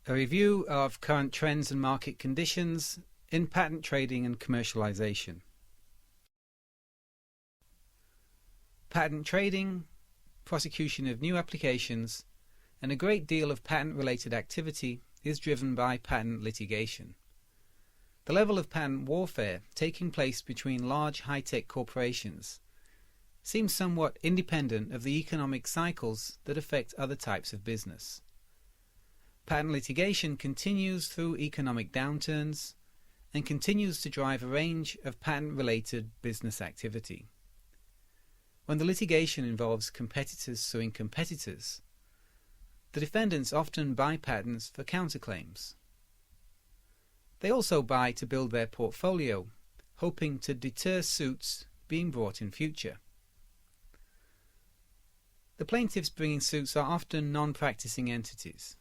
A review of current trends and market conditions in patent trading and commercialization. Patent trading, prosecution of new applications, and a great deal of patent-related activity is driven by patent litigation. The level of patent warfare taking place between large high-tech corporations seems somewhat independent of the economic cycles that affect other types of business. Patent litigation continues through economic downturns and continues to drive a range of patent-related business activity. When the litigation involves competitors suing competitors, the defendants often buy patents for counterclaims. They also buy to build their portfolio, hoping to deter suits being brought in future. The plaintiffs bringing suits are often non-practicing entities.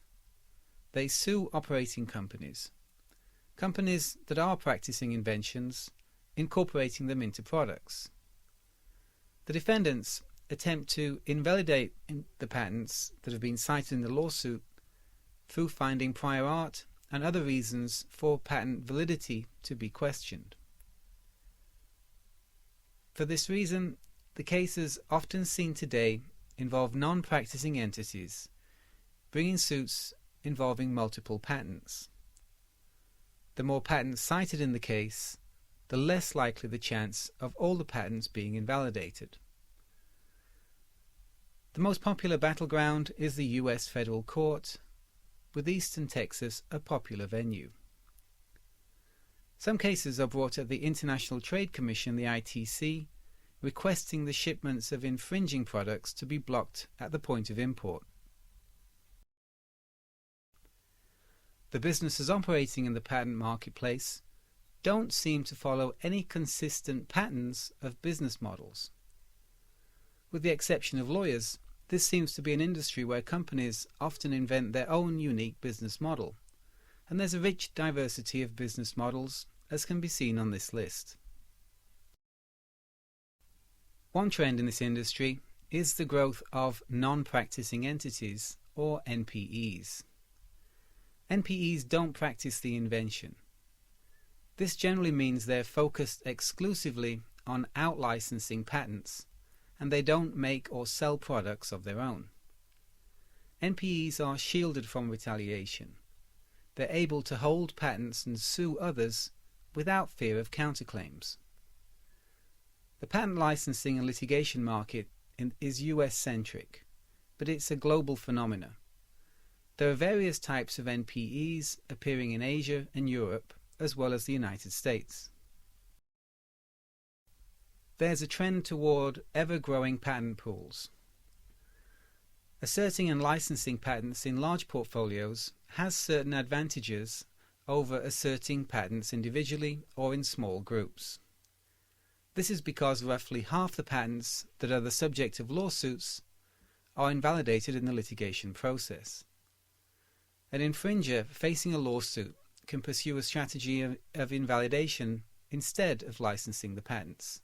They sue operating companies, companies that are practicing inventions, incorporating them into products. The defendants attempt to invalidate the patents that have been cited in the lawsuit through finding prior art and other reasons for patent validity to be questioned. For this reason, the cases often seen today involve non-practicing entities bringing suits involving multiple patents. The more patents cited in the case, the less likely the chance of all the patents being invalidated. The most popular battleground is the U.S. Federal Court, with Eastern Texas a popular venue. Some cases are brought at the International Trade Commission, the ITC, requesting the shipments of infringing products to be blocked at the point of import. The businesses operating in the patent marketplace don't seem to follow any consistent patterns of business models. With the exception of lawyers, this seems to be an industry where companies often invent their own unique business model, and there's a rich diversity of business models, as can be seen on this list. One trend in this industry is the growth of non-practicing entities, or NPEs. NPEs don't practice the invention. This generally means they're focused exclusively on out-licensing patents, and they don't make or sell products of their own. NPEs are shielded from retaliation. They're able to hold patents and sue others without fear of counterclaims. The patent licensing and litigation market is US-centric, but it's a global phenomenon. There are various types of NPEs appearing in Asia and Europe, as well as the United States. There's a trend toward ever-growing patent pools. Asserting and licensing patents in large portfolios has certain advantages over asserting patents individually or in small groups. This is because roughly half the patents that are the subject of lawsuits are invalidated in the litigation process. An infringer facing a lawsuit can pursue a strategy of invalidation instead of licensing the patents.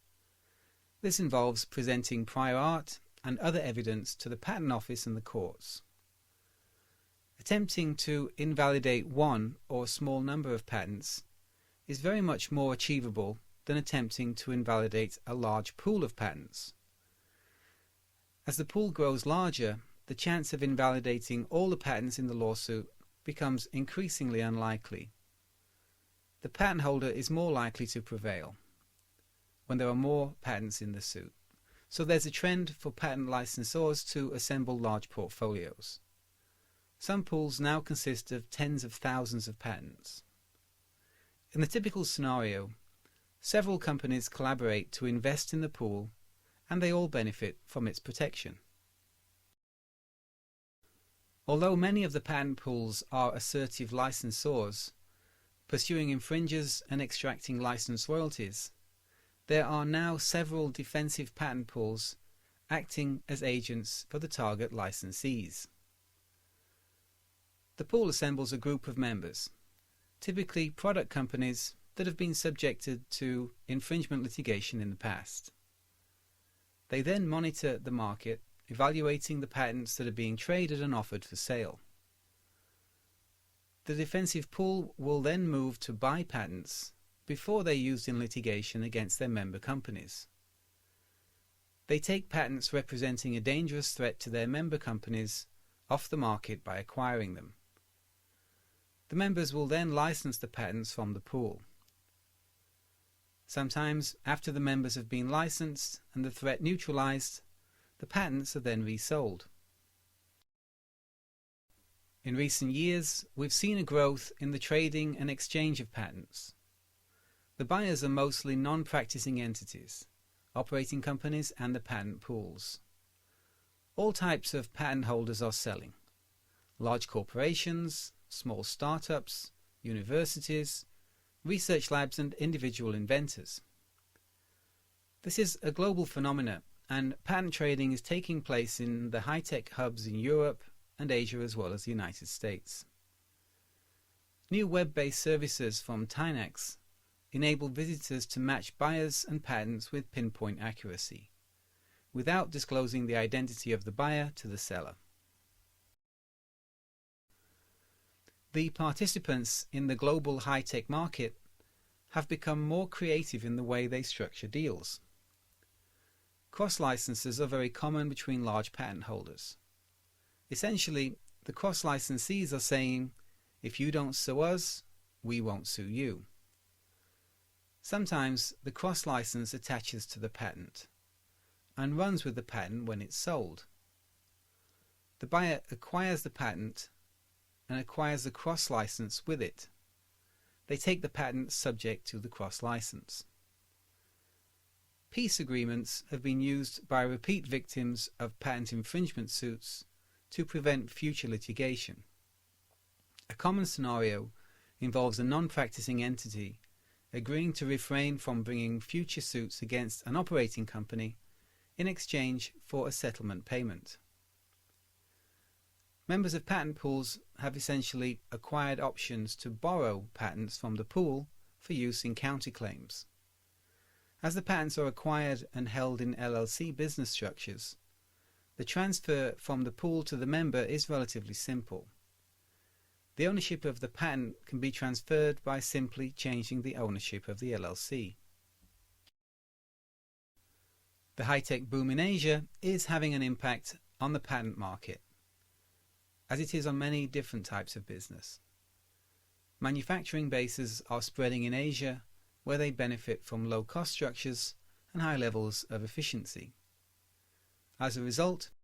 This involves presenting prior art and other evidence to the Patent Office and the courts. Attempting to invalidate one or a small number of patents is very much more achievable than attempting to invalidate a large pool of patents. As the pool grows larger, the chance of invalidating all the patents in the lawsuit becomes increasingly unlikely. The patent holder is more likely to prevail when there are more patents in the suit. So there's a trend for patent licensors to assemble large portfolios. Some pools now consist of tens of thousands of patents. In the typical scenario, several companies collaborate to invest in the pool, and they all benefit from its protection. Although many of the patent pools are assertive licensors, pursuing infringers and extracting license royalties, there are now several defensive patent pools acting as agents for the target licensees. The pool assembles a group of members, typically product companies that have been subjected to infringement litigation in the past. They then monitor the market, evaluating the patents that are being traded and offered for sale. The defensive pool will then move to buy patents before they're used in litigation against their member companies. They take patents representing a dangerous threat to their member companies off the market by acquiring them. The members will then license the patents from the pool. Sometimes, after the members have been licensed and the threat neutralized, the patents are then resold. In recent years, we've seen a growth in the trading and exchange of patents. The buyers are mostly non-practicing entities, operating companies and the patent pools. All types of patent holders are selling: large corporations, small startups, universities, research labs and individual inventors. This is a global phenomenon, and patent trading is taking place in the high-tech hubs in Europe and Asia as well as the United States. New web-based services from Tynex enable visitors to match buyers and patents with pinpoint accuracy, without disclosing the identity of the buyer to the seller. The participants in the global high-tech market have become more creative in the way they structure deals. Cross-licenses are very common between large patent holders. Essentially, the cross-licensees are saying, if you don't sue us, we won't sue you. Sometimes the cross-license attaches to the patent and runs with the patent when it's sold. The buyer acquires the patent and acquires the cross-license with it. They take the patent subject to the cross-license. Peace agreements have been used by repeat victims of patent infringement suits to prevent future litigation. A common scenario involves a non-practicing entity agreeing to refrain from bringing future suits against an operating company in exchange for a settlement payment. Members of patent pools have essentially acquired options to borrow patents from the pool for use in counterclaims. As the patents are acquired and held in LLC business structures, the transfer from the pool to the member is relatively simple. The ownership of the patent can be transferred by simply changing the ownership of the LLC. The high-tech boom in Asia is having an impact on the patent market, as it is on many different types of business. Manufacturing bases are spreading in Asia, where they benefit from low cost structures and high levels of efficiency. As a result,